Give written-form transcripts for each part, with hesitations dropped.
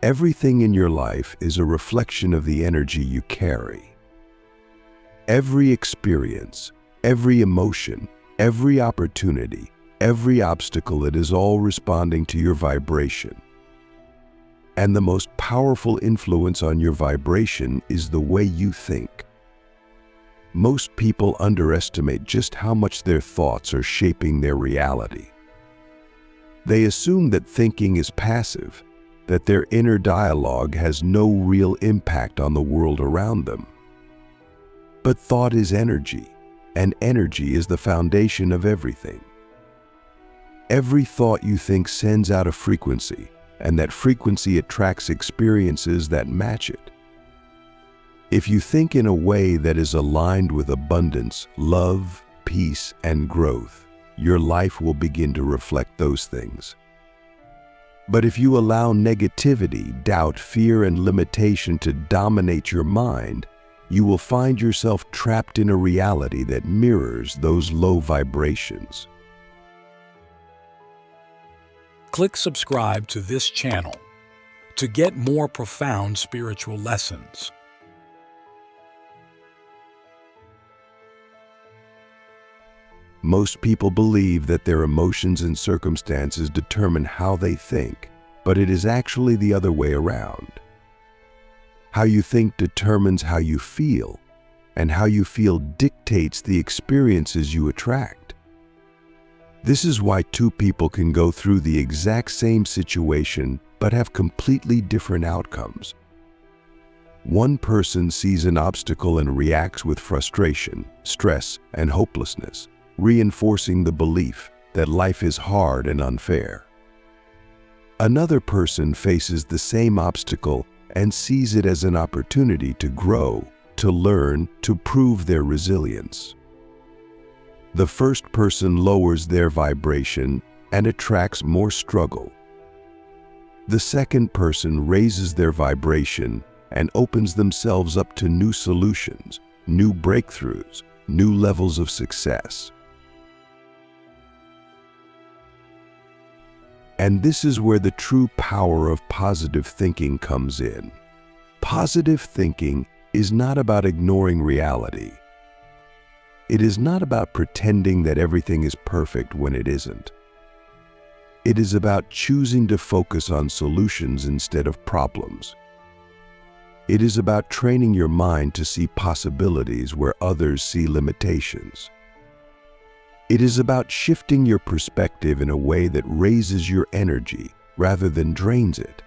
Everything in your life is a reflection of the energy you carry. Every experience, every emotion, every opportunity, every obstacle, it is all responding to your vibration. And the most powerful influence on your vibration is the way you think. Most people underestimate just how much their thoughts are shaping their reality. They assume that thinking is passive, that their inner dialogue has no real impact on the world around them. But thought is energy, and energy is the foundation of everything. Every thought you think sends out a frequency, and that frequency attracts experiences that match it. If you think in a way that is aligned with abundance, love, peace, and growth, your life will begin to reflect those things. But if you allow negativity, doubt, fear, and limitation to dominate your mind, you will find yourself trapped in a reality that mirrors those low vibrations. Click subscribe to this channel to get more profound spiritual lessons. Most people believe that their emotions and circumstances determine how they think, but it is actually the other way around. How you think determines how you feel, and how you feel dictates the experiences you attract. This is why two people can go through the exact same situation but have completely different outcomes. One person sees an obstacle and reacts with frustration, stress, and hopelessness, reinforcing the belief that life is hard and unfair. Another person faces the same obstacle and sees it as an opportunity to grow, to learn, to prove their resilience. The first person lowers their vibration and attracts more struggle. The second person raises their vibration and opens themselves up to new solutions, new breakthroughs, new levels of success. And this is where the true power of positive thinking comes in. Positive thinking is not about ignoring reality. It is not about pretending that everything is perfect when it isn't. It is about choosing to focus on solutions instead of problems. It is about training your mind to see possibilities where others see limitations. It is about shifting your perspective in a way that raises your energy rather than drains it.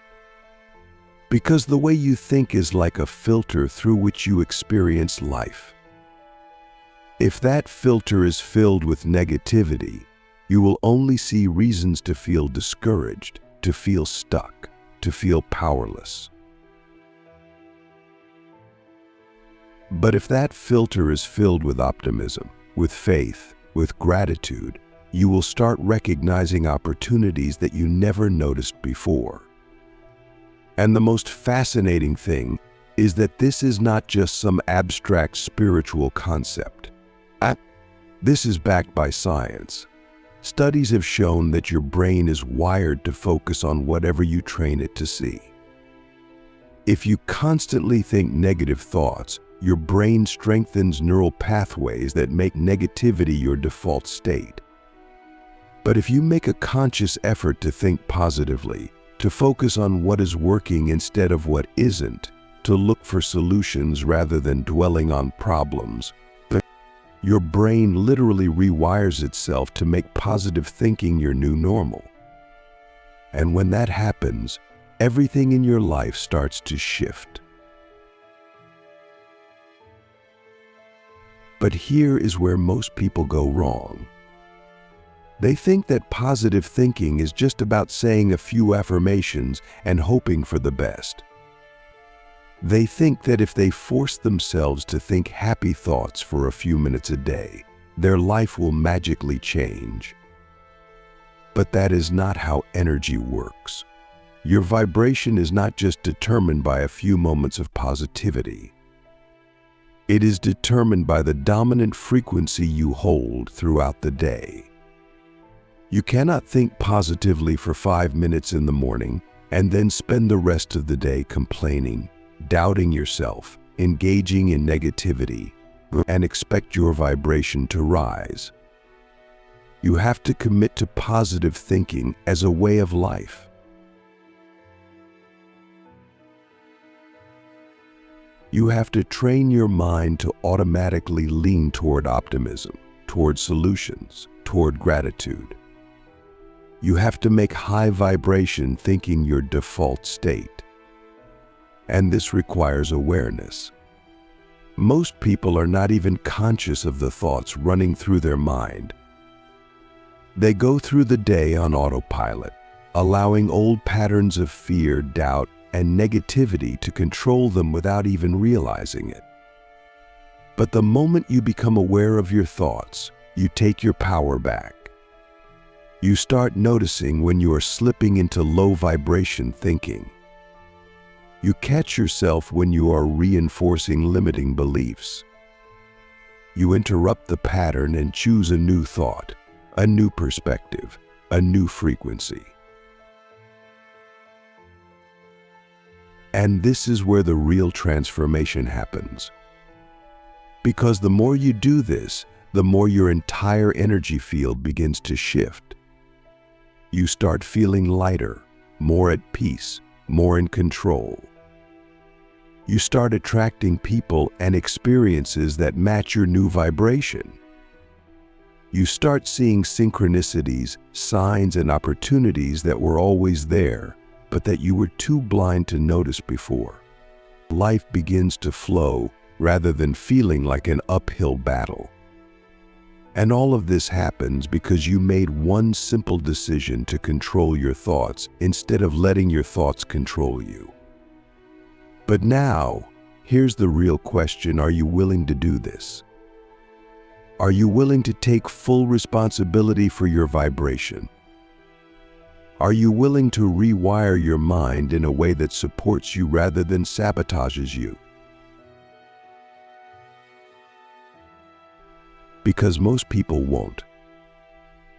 Because the way you think is like a filter through which you experience life. If that filter is filled with negativity, you will only see reasons to feel discouraged, to feel stuck, to feel powerless. But if that filter is filled with optimism, with faith, with gratitude, you will start recognizing opportunities that you never noticed before. And the most fascinating thing is that this is not just some abstract spiritual concept. This is backed by science. Studies have shown that your brain is wired to focus on whatever you train it to see. If you constantly think negative thoughts, your brain strengthens neural pathways that make negativity your default state. But if you make a conscious effort to think positively, to focus on what is working instead of what isn't, to look for solutions rather than dwelling on problems, your brain literally rewires itself to make positive thinking your new normal. And when that happens, everything in your life starts to shift. But here is where most people go wrong. They think that positive thinking is just about saying a few affirmations and hoping for the best. They think that if they force themselves to think happy thoughts for a few minutes a day, their life will magically change. But that is not how energy works. Your vibration is not just determined by a few moments of positivity. It is determined by the dominant frequency you hold throughout the day. You cannot think positively for 5 minutes in the morning and then spend the rest of the day complaining, doubting yourself, engaging in negativity, and expect your vibration to rise. You have to commit to positive thinking as a way of life. You have to train your mind to automatically lean toward optimism, toward solutions, toward gratitude. You have to make high vibration thinking your default state. And this requires awareness. Most people are not even conscious of the thoughts running through their mind. They go through the day on autopilot, allowing old patterns of fear, doubt, and negativity to control them without even realizing it. But the moment you become aware of your thoughts, you take your power back. You start noticing when you are slipping into low vibration thinking. You catch yourself when you are reinforcing limiting beliefs. You interrupt the pattern and choose a new thought, a new perspective, a new frequency. And this is where the real transformation happens. Because the more you do this, the more your entire energy field begins to shift. You start feeling lighter, more at peace, more in control. You start attracting people and experiences that match your new vibration. You start seeing synchronicities, signs, and opportunities that were always there, but that you were too blind to notice before. Life begins to flow rather than feeling like an uphill battle. And all of this happens because you made one simple decision to control your thoughts instead of letting your thoughts control you. But now, here's the real question: are you willing to do this? Are you willing to take full responsibility for your vibration? Are you willing to rewire your mind in a way that supports you rather than sabotages you? Because most people won't.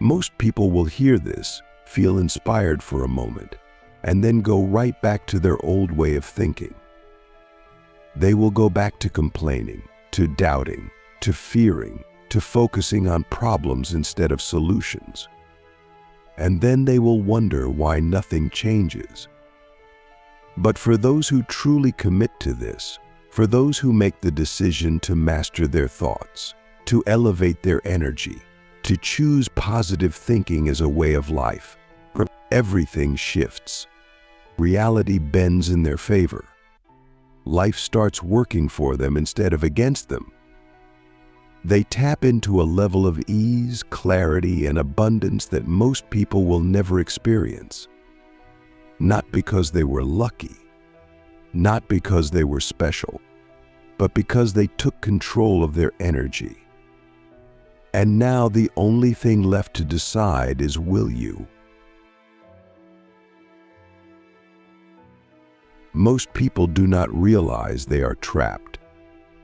Most people will hear this, feel inspired for a moment, and then go right back to their old way of thinking. They will go back to complaining, to doubting, to fearing, to focusing on problems instead of solutions. And then they will wonder why nothing changes. But for those who truly commit to this, for those who make the decision to master their thoughts, to elevate their energy, to choose positive thinking as a way of life, everything shifts. Reality bends in their favor. Life starts working for them instead of against them. They tap into a level of ease, clarity, and abundance that most people will never experience. Not because they were lucky, not because they were special, but because they took control of their energy. And now the only thing left to decide is, will you? Most people do not realize they are trapped.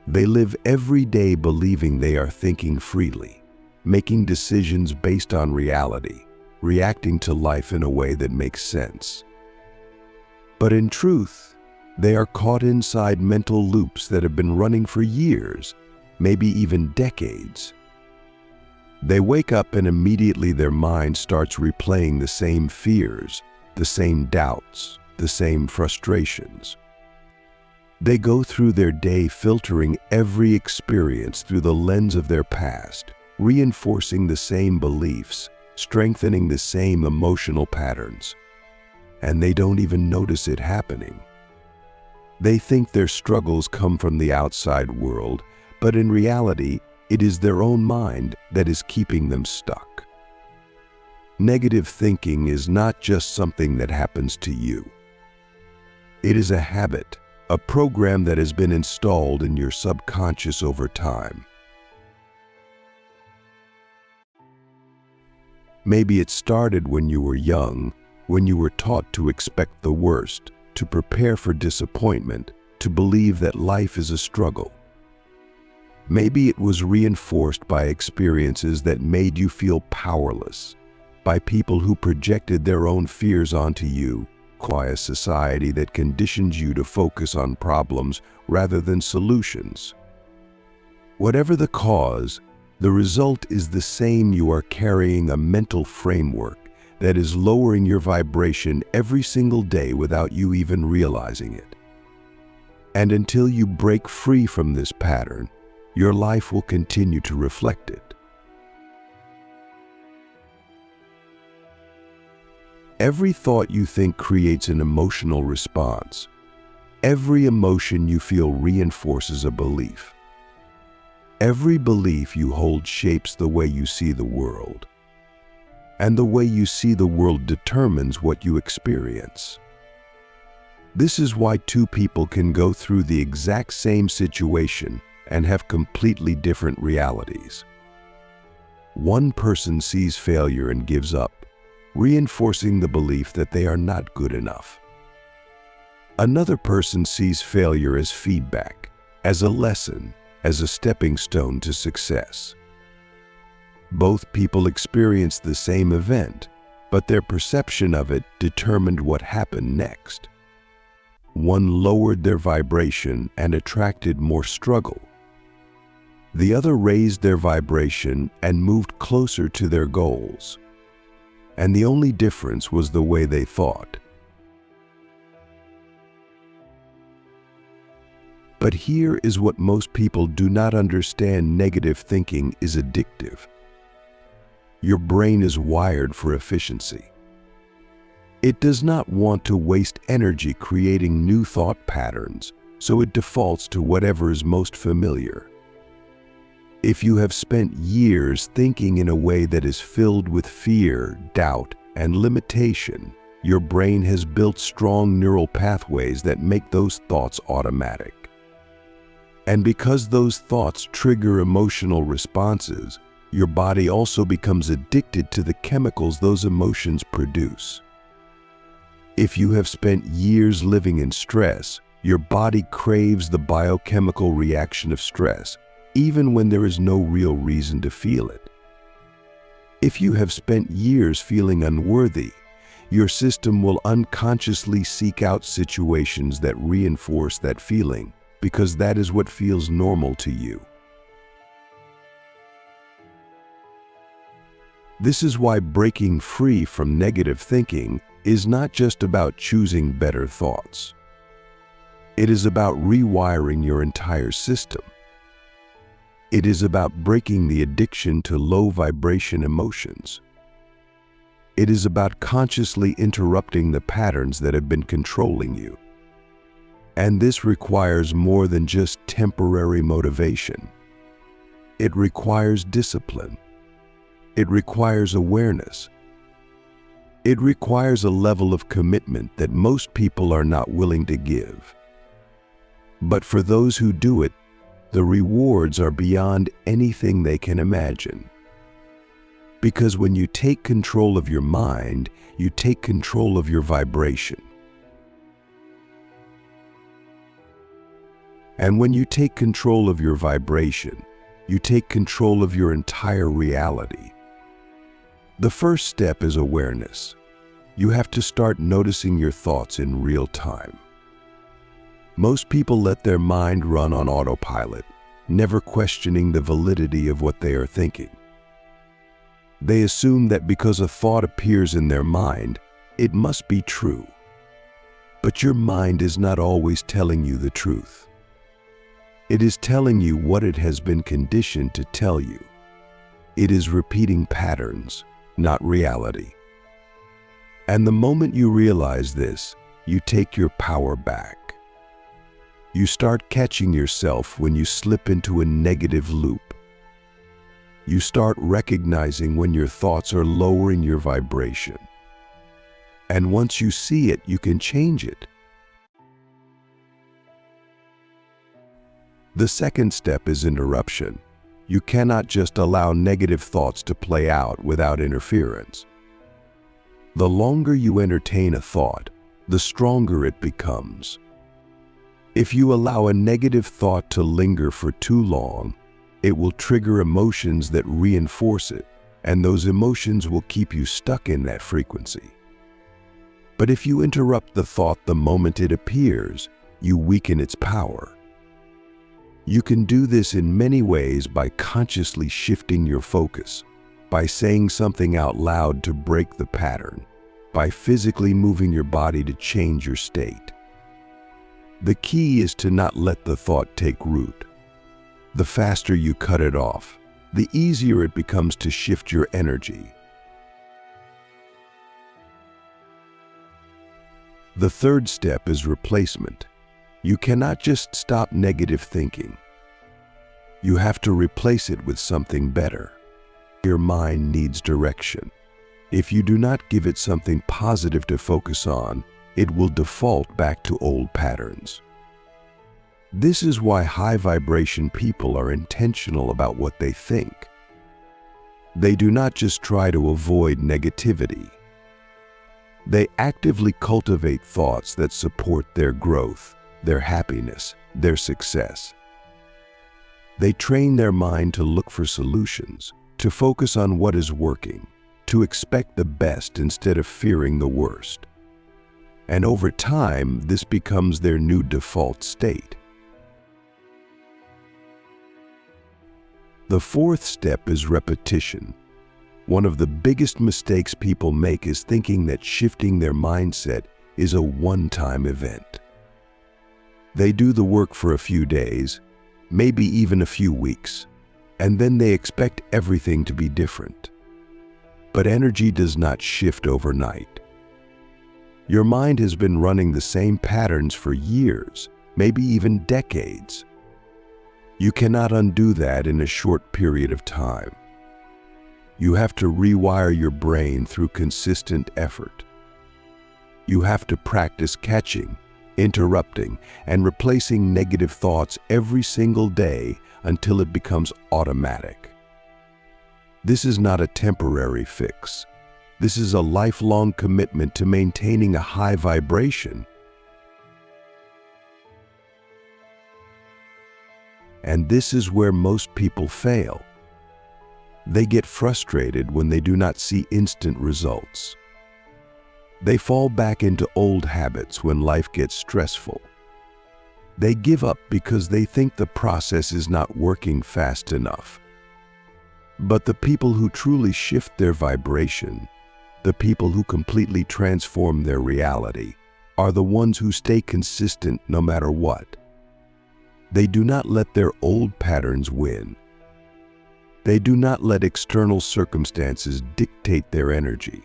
They live every day believing they are thinking freely, making decisions based on reality, reacting to life in a way that makes sense. But in truth, they are caught inside mental loops that have been running for years, maybe even decades. They wake up and immediately their mind starts replaying the same fears, the same doubts, the same frustrations. They go through their day filtering every experience through the lens of their past, reinforcing the same beliefs, strengthening the same emotional patterns. And they don't even notice it happening. They think their struggles come from the outside world, but in reality, it is their own mind that is keeping them stuck. Negative thinking is not just something that happens to you. It is a habit, a program that has been installed in your subconscious over time. Maybe it started when you were young, when you were taught to expect the worst, to prepare for disappointment, to believe that life is a struggle. Maybe it was reinforced by experiences that made you feel powerless, by people who projected their own fears onto you, by a society that conditions you to focus on problems rather than solutions. Whatever the cause, the result is the same. You are carrying a mental framework that is lowering your vibration every single day without you even realizing it. And until you break free from this pattern, your life will continue to reflect it. Every thought you think creates an emotional response. Every emotion you feel reinforces a belief. Every belief you hold shapes the way you see the world. And the way you see the world determines what you experience. This is why two people can go through the exact same situation and have completely different realities. One person sees failure and gives up, reinforcing the belief that they are not good enough. Another person sees failure as feedback, as a lesson, as a stepping stone to success. Both people experienced the same event, but their perception of it determined what happened next. One lowered their vibration and attracted more struggle. The other raised their vibration and moved closer to their goals. And the only difference was the way they thought. But here is what most people do not understand: negative thinking is addictive. Your brain is wired for efficiency. It does not want to waste energy creating new thought patterns, so it defaults to whatever is most familiar. If you have spent years thinking in a way that is filled with fear, doubt, and limitation, your brain has built strong neural pathways that make those thoughts automatic. And because those thoughts trigger emotional responses, your body also becomes addicted to the chemicals those emotions produce. If you have spent years living in stress, your body craves the biochemical reaction of stress, even when there is no real reason to feel it. If you have spent years feeling unworthy, your system will unconsciously seek out situations that reinforce that feeling, because that is what feels normal to you. This is why breaking free from negative thinking is not just about choosing better thoughts. It is about rewiring your entire system. It is about breaking the addiction to low vibration emotions. It is about consciously interrupting the patterns that have been controlling you. And this requires more than just temporary motivation. It requires discipline. It requires awareness. It requires a level of commitment that most people are not willing to give. But for those who do it, the rewards are beyond anything they can imagine. Because when you take control of your mind, you take control of your vibration. And when you take control of your vibration, you take control of your entire reality. The first step is awareness. You have to start noticing your thoughts in real time. Most people let their mind run on autopilot, never questioning the validity of what they are thinking. They assume that because a thought appears in their mind, it must be true. But your mind is not always telling you the truth. It is telling you what it has been conditioned to tell you. It is repeating patterns, not reality. And the moment you realize this, you take your power back. You start catching yourself when you slip into a negative loop. You start recognizing when your thoughts are lowering your vibration. And once you see it, you can change it. The second step is interruption. You cannot just allow negative thoughts to play out without interference. The longer you entertain a thought, the stronger it becomes. If you allow a negative thought to linger for too long, it will trigger emotions that reinforce it, and those emotions will keep you stuck in that frequency. But if you interrupt the thought the moment it appears, you weaken its power. You can do this in many ways by consciously shifting your focus, by saying something out loud to break the pattern, by physically moving your body to change your state. The key is to not let the thought take root. The faster you cut it off, the easier it becomes to shift your energy. The third step is replacement. You cannot just stop negative thinking. You have to replace it with something better. Your mind needs direction. If you do not give it something positive to focus on, it will default back to old patterns. This is why high vibration people are intentional about what they think. They do not just try to avoid negativity. They actively cultivate thoughts that support their growth, their happiness, their success. They train their mind to look for solutions, to focus on what is working, to expect the best instead of fearing the worst. And over time, this becomes their new default state. The fourth step is repetition. One of the biggest mistakes people make is thinking that shifting their mindset is a one-time event. They do the work for a few days, maybe even a few weeks, and then they expect everything to be different. But energy does not shift overnight. Your mind has been running the same patterns for years, maybe even decades. You cannot undo that in a short period of time. You have to rewire your brain through consistent effort. You have to practice catching, interrupting, and replacing negative thoughts every single day until it becomes automatic. This is not a temporary fix. This is a lifelong commitment to maintaining a high vibration. And this is where most people fail. They get frustrated when they do not see instant results. They fall back into old habits when life gets stressful. They give up because they think the process is not working fast enough. But the people who truly shift their vibration, the people who completely transform their reality, are the ones who stay consistent no matter what. They do not let their old patterns win. They do not let external circumstances dictate their energy.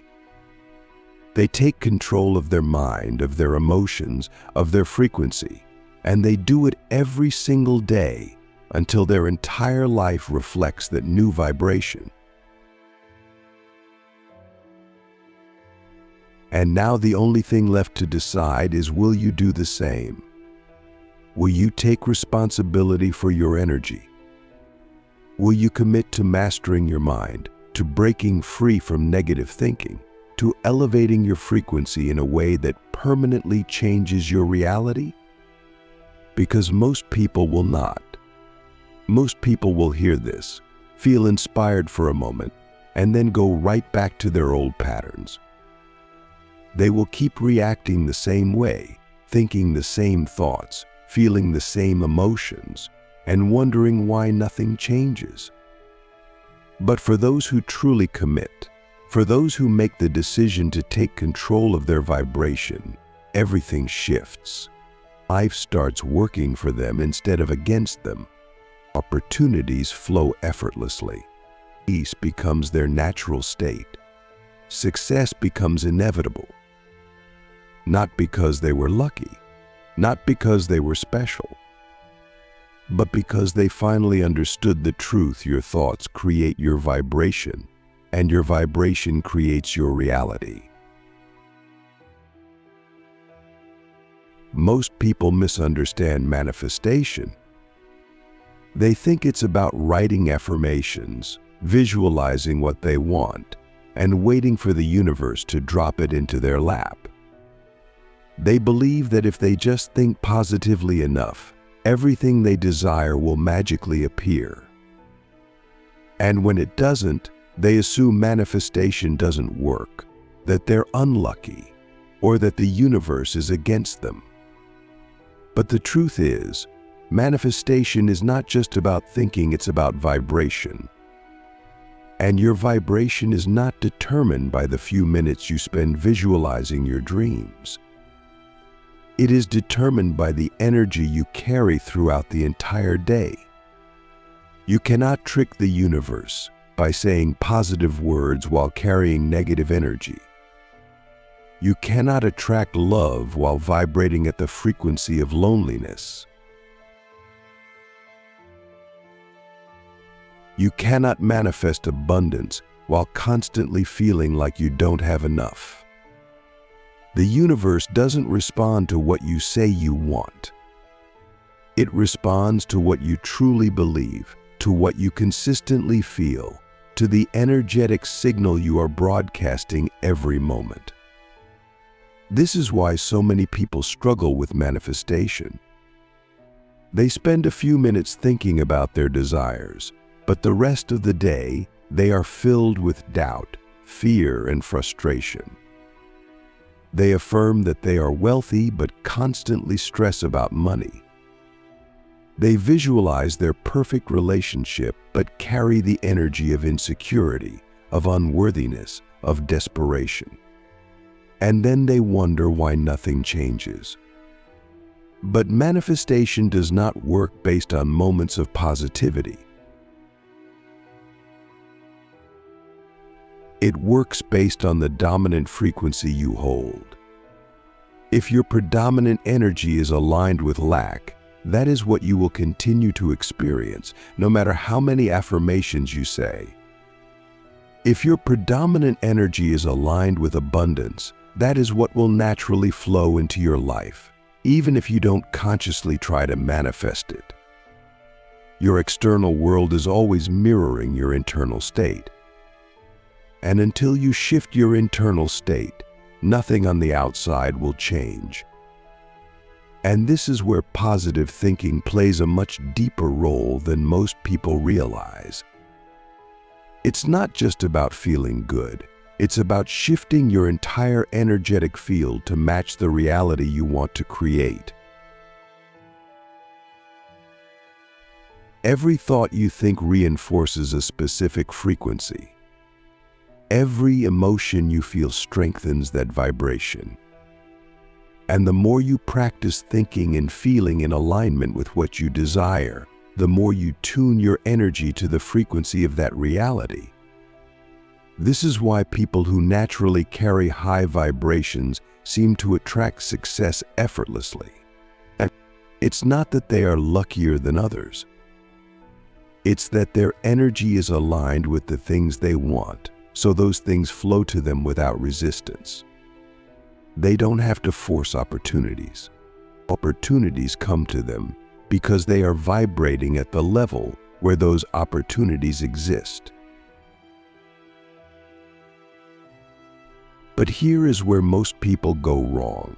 They take control of their mind, of their emotions, of their frequency, and they do it every single day until their entire life reflects that new vibration. And now the only thing left to decide is, will you do the same? Will you take responsibility for your energy? Will you commit to mastering your mind, to breaking free from negative thinking, to elevating your frequency in a way that permanently changes your reality? Because most people will not. Most people will hear this, feel inspired for a moment, and then go right back to their old patterns. They will keep reacting the same way, thinking the same thoughts, feeling the same emotions, and wondering why nothing changes. But for those who truly commit, for those who make the decision to take control of their vibration, everything shifts. Life starts working for them instead of against them. Opportunities flow effortlessly. Peace becomes their natural state. Success becomes inevitable. Not because they were lucky, not because they were special, but because they finally understood the truth: your thoughts create your vibration, and your vibration creates your reality. Most people misunderstand manifestation. They think it's about writing affirmations, visualizing what they want, and waiting for the universe to drop it into their lap. They believe that if they just think positively enough, everything they desire will magically appear. And when it doesn't, they assume manifestation doesn't work, that they're unlucky, or that the universe is against them. But the truth is, manifestation is not just about thinking, it's about vibration. And your vibration is not determined by the few minutes you spend visualizing your dreams. It is determined by the energy you carry throughout the entire day. You cannot trick the universe by saying positive words while carrying negative energy. You cannot attract love while vibrating at the frequency of loneliness. You cannot manifest abundance while constantly feeling like you don't have enough. The universe doesn't respond to what you say you want. It responds to what you truly believe, to what you consistently feel, to the energetic signal you are broadcasting every moment. This is why so many people struggle with manifestation. They spend a few minutes thinking about their desires, but the rest of the day, they are filled with doubt, fear, and frustration. They affirm that they are wealthy but constantly stress about money. They visualize their perfect relationship but carry the energy of insecurity, of unworthiness, of desperation. And then they wonder why nothing changes. But manifestation does not work based on moments of positivity. It works based on the dominant frequency you hold. If your predominant energy is aligned with lack, that is what you will continue to experience, no matter how many affirmations you say. If your predominant energy is aligned with abundance, that is what will naturally flow into your life, even if you don't consciously try to manifest it. Your external world is always mirroring your internal state. And until you shift your internal state, nothing on the outside will change. And this is where positive thinking plays a much deeper role than most people realize. It's not just about feeling good. It's about shifting your entire energetic field to match the reality you want to create. Every thought you think reinforces a specific frequency. Every emotion you feel strengthens that vibration. And the more you practice thinking and feeling in alignment with what you desire, the more you tune your energy to the frequency of that reality. This is why people who naturally carry high vibrations seem to attract success effortlessly. And it's not that they are luckier than others. It's that their energy is aligned with the things they want, so those things flow to them without resistance. They don't have to force opportunities. Opportunities come to them because they are vibrating at the level where those opportunities exist. But here is where most people go wrong.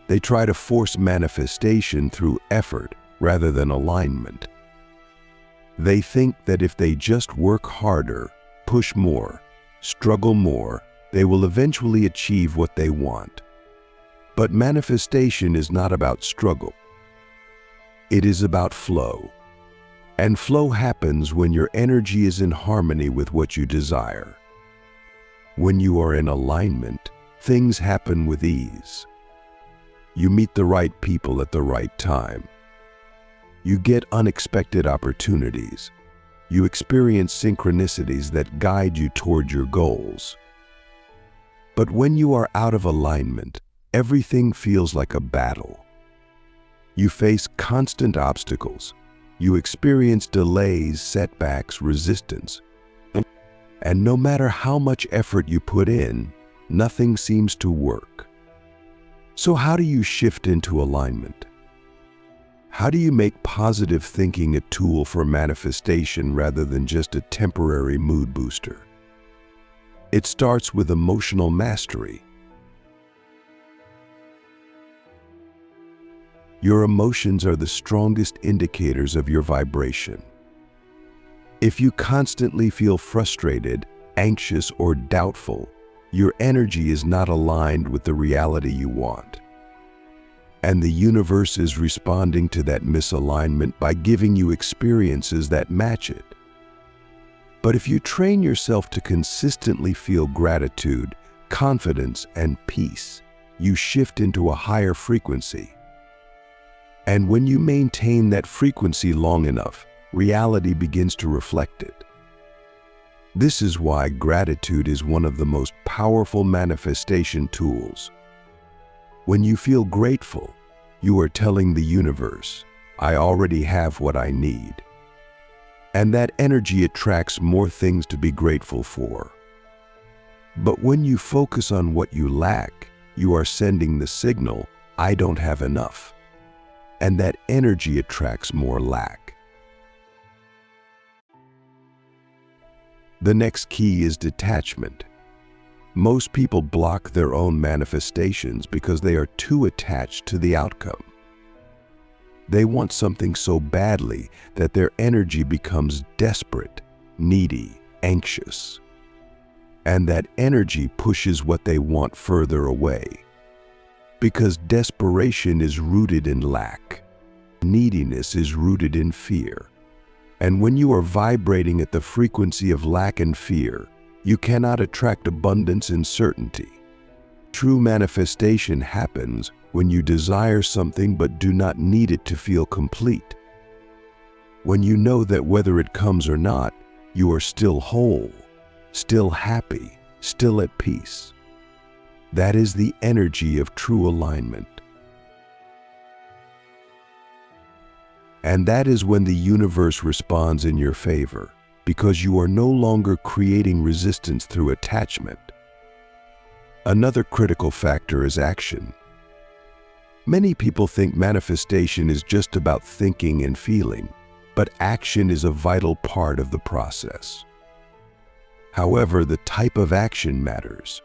They try to force manifestation through effort rather than alignment. They think that if they just work harder, push more, struggle more, they will eventually achieve what they want. But manifestation is not about struggle. It is about flow. And flow happens when your energy is in harmony with what you desire. When you are in alignment, things happen with ease. You meet the right people at the right time. You get unexpected opportunities. You experience synchronicities that guide you toward your goals. But when you are out of alignment, everything feels like a battle. You face constant obstacles. You experience delays, setbacks, resistance. And no matter how much effort you put in, nothing seems to work. So how do you shift into alignment? How do you make positive thinking a tool for manifestation rather than just a temporary mood booster? It starts with emotional mastery. Your emotions are the strongest indicators of your vibration. If you constantly feel frustrated, anxious, or doubtful, Your energy is not aligned with the reality you want. And the universe is responding to that misalignment by giving you experiences that match it. But if you train yourself to consistently feel gratitude, confidence, and peace, you shift into a higher frequency. And when you maintain that frequency long enough, reality begins to reflect it. This is why gratitude is one of the most powerful manifestation tools. When you feel grateful, you are telling the universe, I already have what I need. And that energy attracts more things to be grateful for. But when you focus on what you lack, you are sending the signal, I don't have enough. And that energy attracts more lack. The next key is detachment. Most people block their own manifestations because they are too attached to the outcome. They want something so badly that their energy becomes desperate, needy, anxious. And that energy pushes what they want further away. Because desperation is rooted in lack. Neediness is rooted in fear. And when you are vibrating at the frequency of lack and fear, you cannot attract abundance and certainty. True manifestation happens when you desire something but do not need it to feel complete. When you know that whether it comes or not, you are still whole, still happy, still at peace. That is the energy of true alignment. And that is when the universe responds in your favor, because you are no longer creating resistance through attachment. Another critical factor is action. Many people think manifestation is just about thinking and feeling, but action is a vital part of the process. However, the type of action matters.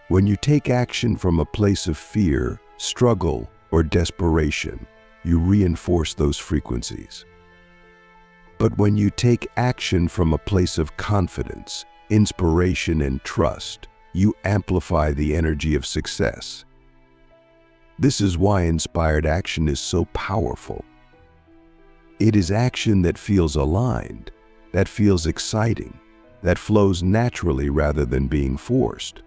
When you take action from a place of fear, struggle, or desperation, you reinforce those frequencies. But when you take action from a place of confidence, inspiration, and trust, you amplify the energy of success. This is why inspired action is so powerful. It is action that feels aligned, that feels exciting, that flows naturally rather than being forced.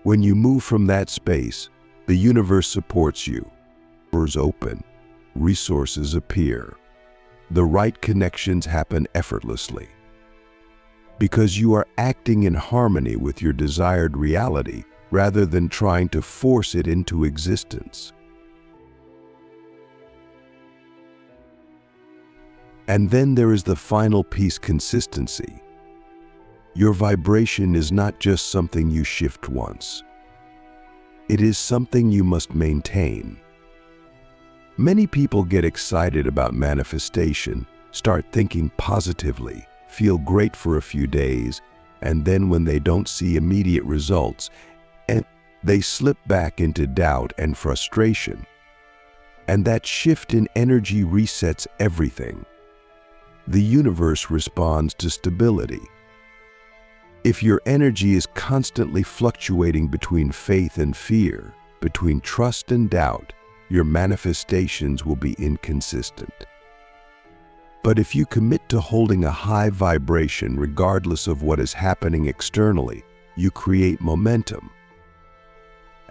When you move from that space, the universe supports you. Doors open, resources appear. The right connections happen effortlessly. Because you are acting in harmony with your desired reality rather than trying to force it into existence. And then there is the final piece: consistency. Your vibration is not just something you shift once. It is something you must maintain. Many people get excited about manifestation, start thinking positively, feel great for a few days, and then when they don't see immediate results, they slip back into doubt and frustration. And that shift in energy resets everything. The universe responds to stability. If your energy is constantly fluctuating between faith and fear, between trust and doubt, your manifestations will be inconsistent. But if you commit to holding a high vibration regardless of what is happening externally, you create momentum.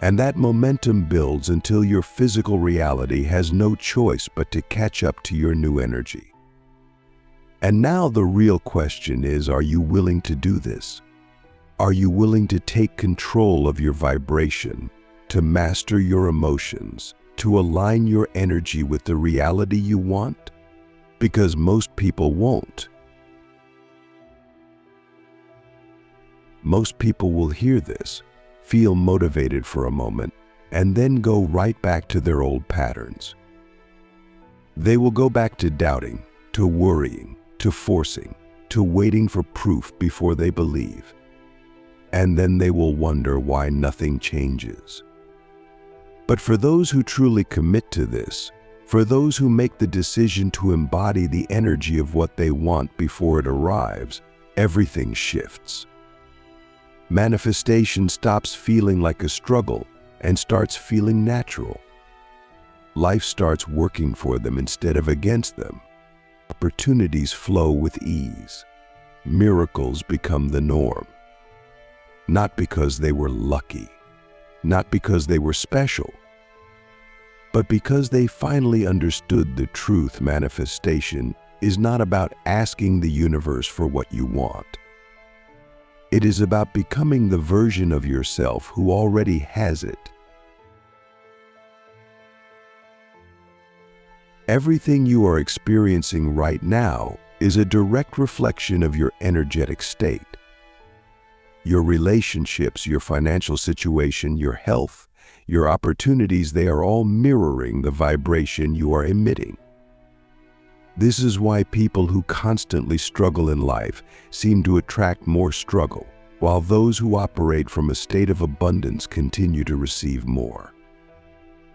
And that momentum builds until your physical reality has no choice but to catch up to your new energy. And now the real question is, are you willing to do this? Are you willing to take control of your vibration, to master your emotions, to align your energy with the reality you want? Because most people won't. Most people will hear this, feel motivated for a moment, and then go right back to their old patterns. They will go back to doubting, to worrying, to forcing, to waiting for proof before they believe. And then they will wonder why nothing changes. But for those who truly commit to this, for those who make the decision to embody the energy of what they want before it arrives, everything shifts. Manifestation stops feeling like a struggle and starts feeling natural. Life starts working for them instead of against them. Opportunities flow with ease. Miracles become the norm. Not because they were lucky, not because they were special, but because they finally understood the truth. Manifestation is not about asking the universe for what you want. It is about becoming the version of yourself who already has it. Everything you are experiencing right now is a direct reflection of your energetic state. Your relationships, your financial situation, your health, your opportunities, they are all mirroring the vibration you are emitting. This is why people who constantly struggle in life seem to attract more struggle, while those who operate from a state of abundance continue to receive more.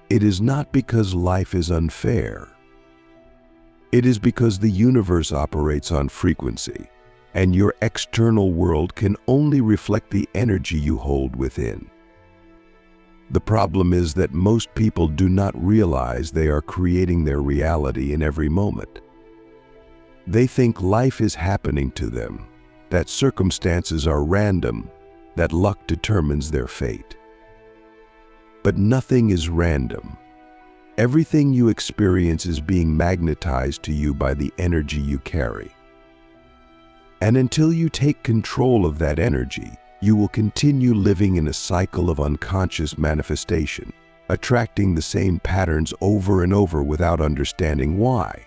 It is not because life is unfair. It is because the universe operates on frequency, and your external world can only reflect the energy you hold within. The problem is that most people do not realize they are creating their reality in every moment. They think life is happening to them, that circumstances are random, that luck determines their fate. But nothing is random. Everything you experience is being magnetized to you by the energy you carry. And until you take control of that energy, you will continue living in a cycle of unconscious manifestation, attracting the same patterns over and over without understanding why.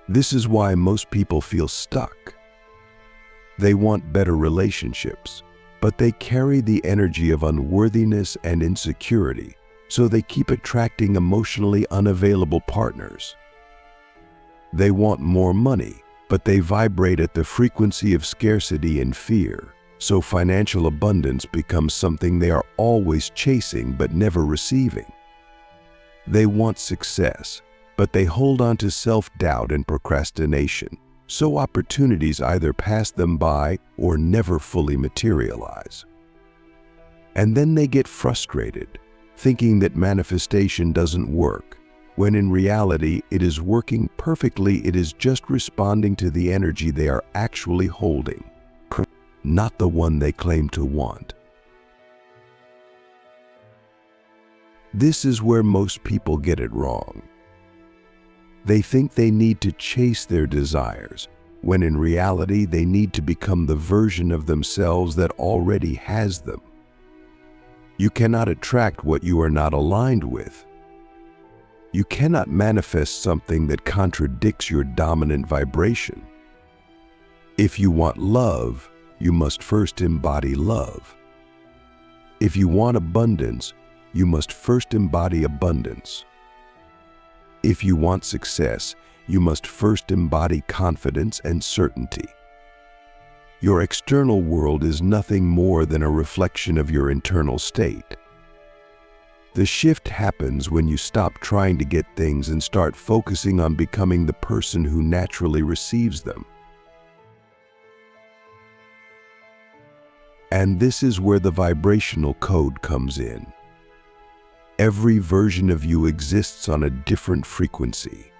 This is why most people feel stuck. They want better relationships, but they carry the energy of unworthiness and insecurity, so they keep attracting emotionally unavailable partners. They want more money, but they vibrate at the frequency of scarcity and fear, so financial abundance becomes something they are always chasing but never receiving. They want success, but they hold on to self-doubt and procrastination, so opportunities either pass them by or never fully materialize. And then they get frustrated, thinking that manifestation doesn't work, when in reality it is working perfectly. It is just responding to the energy they are actually holding, not the one they claim to want. This is where most people get it wrong. They think they need to chase their desires, when in reality they need to become the version of themselves that already has them. You cannot attract what you are not aligned with. You cannot manifest something that contradicts your dominant vibration. If you want love, you must first embody love. If you want abundance, you must first embody abundance. If you want success, you must first embody confidence and certainty. Your external world is nothing more than a reflection of your internal state. The shift happens when you stop trying to get things and start focusing on becoming the person who naturally receives them. And this is where the vibrational code comes in. Every version of you exists on a different frequency.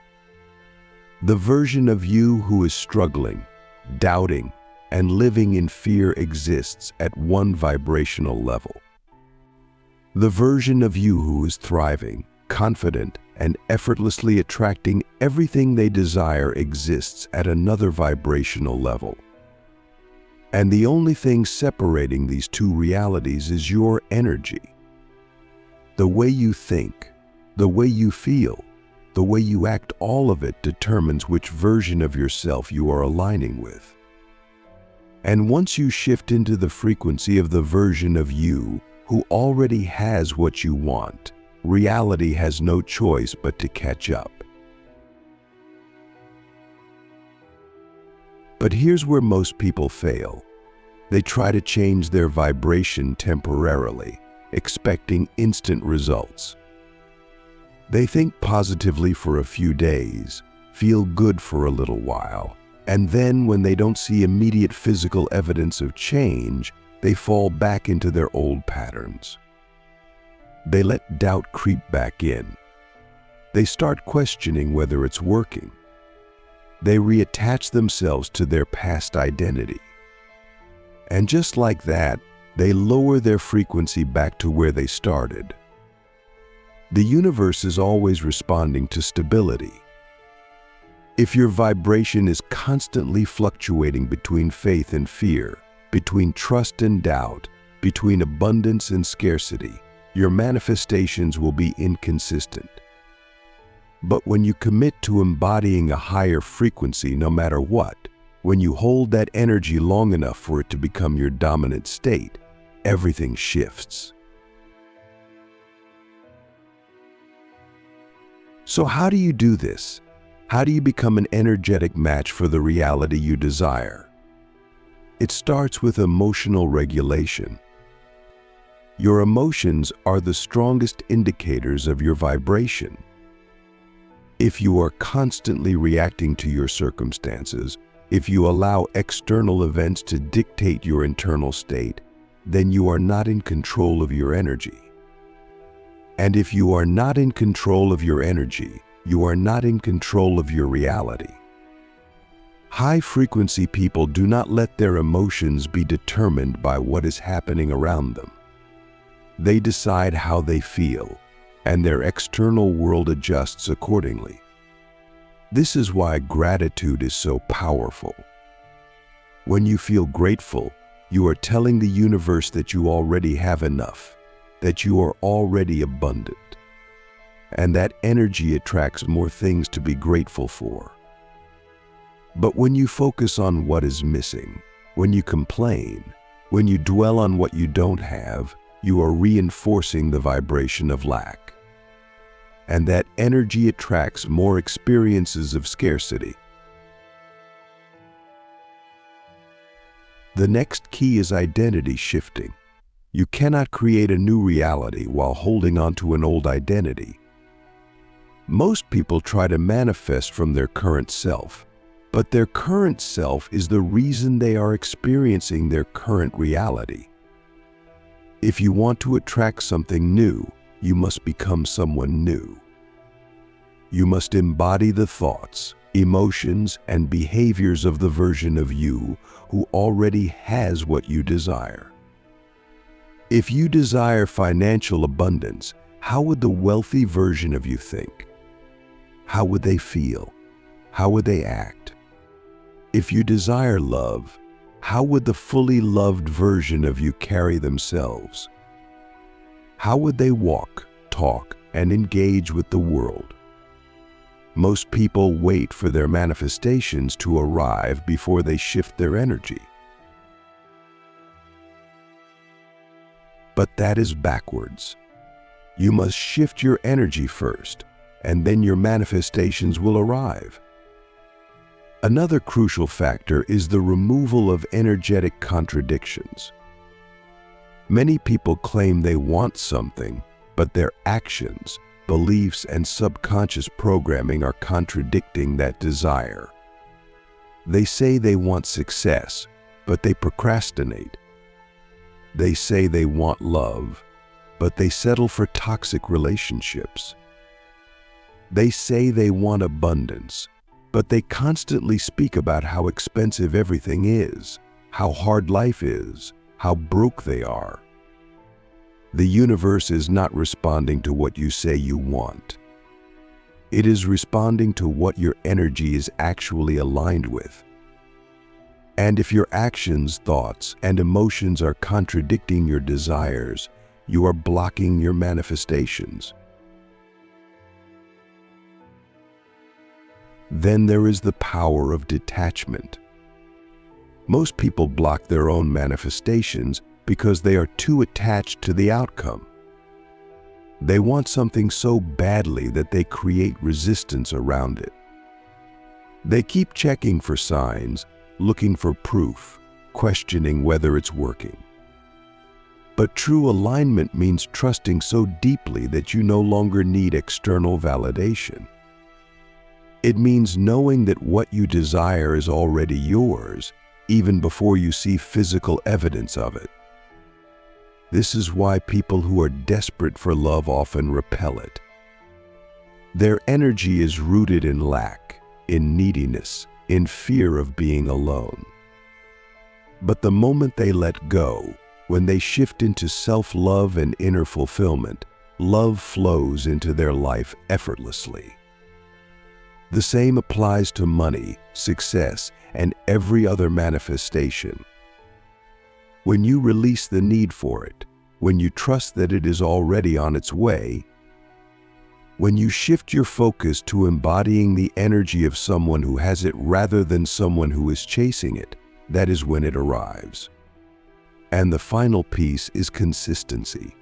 The version of you who is struggling, doubting, and living in fear exists at one vibrational level. The version of you who is thriving, confident, and effortlessly attracting everything they desire exists at another vibrational level. And the only thing separating these two realities is your energy. The way you think, the way you feel, the way you act, all of it determines which version of yourself you are aligning with. And once you shift into the frequency of the version of you who already has what you want, reality has no choice but to catch up. But here's where most people fail. They try to change their vibration temporarily, expecting instant results. They think positively for a few days, feel good for a little while, And then when they don't see immediate physical evidence of change, they fall back into their old patterns. They let doubt creep back in. They start questioning whether it's working. They reattach themselves to their past identity. And just like that, they lower their frequency back to where they started. The universe is always responding to stability. If your vibration is constantly fluctuating between faith and fear, between trust and doubt, between abundance and scarcity, your manifestations will be inconsistent. But when you commit to embodying a higher frequency no matter what, when you hold that energy long enough for it to become your dominant state, everything shifts. So how do you do this? How do you become an energetic match for the reality you desire? It starts with emotional regulation. Your emotions are the strongest indicators of your vibration. If you are constantly reacting to your circumstances, if you allow external events to dictate your internal state, then you are not in control of your energy. And if you are not in control of your energy, you are not in control of your reality. High-frequency people do not let their emotions be determined by what is happening around them. They decide how they feel, and their external world adjusts accordingly. This is why gratitude is so powerful. When you feel grateful, you are telling the universe that you already have enough, that you are already abundant, and that energy attracts more things to be grateful for. But when you focus on what is missing, when you complain, when you dwell on what you don't have, you are reinforcing the vibration of lack. And that energy attracts more experiences of scarcity. The next key is identity shifting. You cannot create a new reality while holding on to an old identity. Most people try to manifest from their current self, but their current self is the reason they are experiencing their current reality. If you want to attract something new, you must become someone new. You must embody the thoughts, emotions, and behaviors of the version of you who already has what you desire. If you desire financial abundance, how would the wealthy version of you think? How would they feel? How would they act? If you desire love, how would the fully loved version of you carry themselves? How would they walk, talk, and engage with the world? Most people wait for their manifestations to arrive before they shift their energy. But that is backwards. You must shift your energy first, and then your manifestations will arrive. Another crucial factor is the removal of energetic contradictions. Many people claim they want something, but their actions, beliefs, and subconscious programming are contradicting that desire. They say they want success, but they procrastinate. They say they want love, but they settle for toxic relationships. They say they want abundance, but they constantly speak about how expensive everything is, how hard life is, how broke they are. The universe is not responding to what you say you want. It is responding to what your energy is actually aligned with. And if your actions, thoughts, and emotions are contradicting your desires, you are blocking your manifestations. Then there is the power of detachment. Most people block their own manifestations because they are too attached to the outcome. They want something so badly that they create resistance around it. They keep checking for signs, looking for proof, questioning whether it's working. But true alignment means trusting so deeply that you no longer need external validation. It means knowing that what you desire is already yours, even before you see physical evidence of it. This is why people who are desperate for love often repel it. Their energy is rooted in lack, in neediness, in fear of being alone. But the moment they let go, when they shift into self-love and inner fulfillment, love flows into their life effortlessly. The same applies to money, success, and every other manifestation. When you release the need for it, when you trust that it is already on its way, when you shift your focus to embodying the energy of someone who has it rather than someone who is chasing it, that is when it arrives. And the final piece is consistency.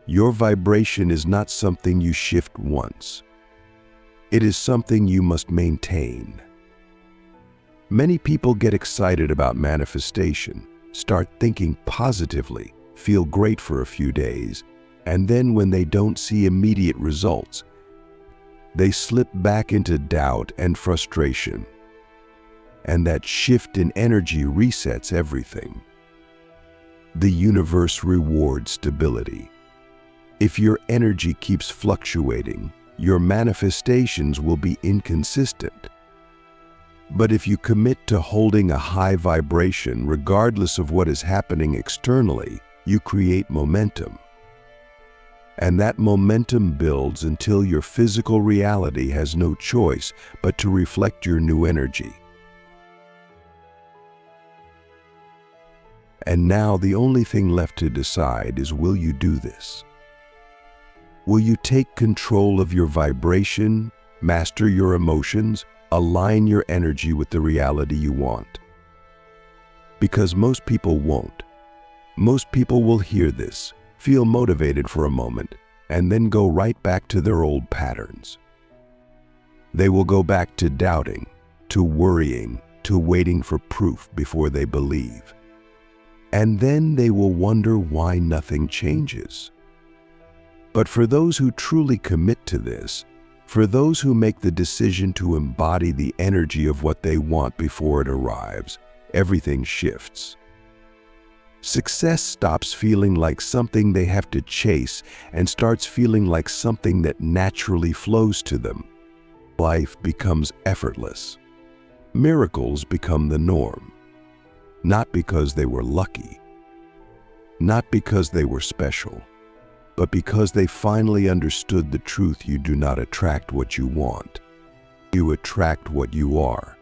Your vibration is not something you shift once. It is something you must maintain. Many people get excited about manifestation, start thinking positively, feel great for a few days, and then when they don't see immediate results, they slip back into doubt and frustration. And that shift in energy resets everything. The universe rewards stability. If your energy keeps fluctuating, your manifestations will be inconsistent. But if you commit to holding a high vibration regardless of what is happening externally, you create momentum. And that momentum builds until your physical reality has no choice but to reflect your new energy. And now the only thing left to decide is, will you do this? Will you take control of your vibration, master your emotions, align your energy with the reality you want? Because most people won't. Most people will hear this, feel motivated for a moment, and then go right back to their old patterns. They will go back to doubting, to worrying, to waiting for proof before they believe. And then they will wonder why nothing changes. But for those who truly commit to this, for those who make the decision to embody the energy of what they want before it arrives, everything shifts. Success stops feeling like something they have to chase and starts feeling like something that naturally flows to them. Life becomes effortless. Miracles become the norm. Not because they were lucky, not because they were special, but because they finally understood the truth: you do not attract what you want. You attract what you are.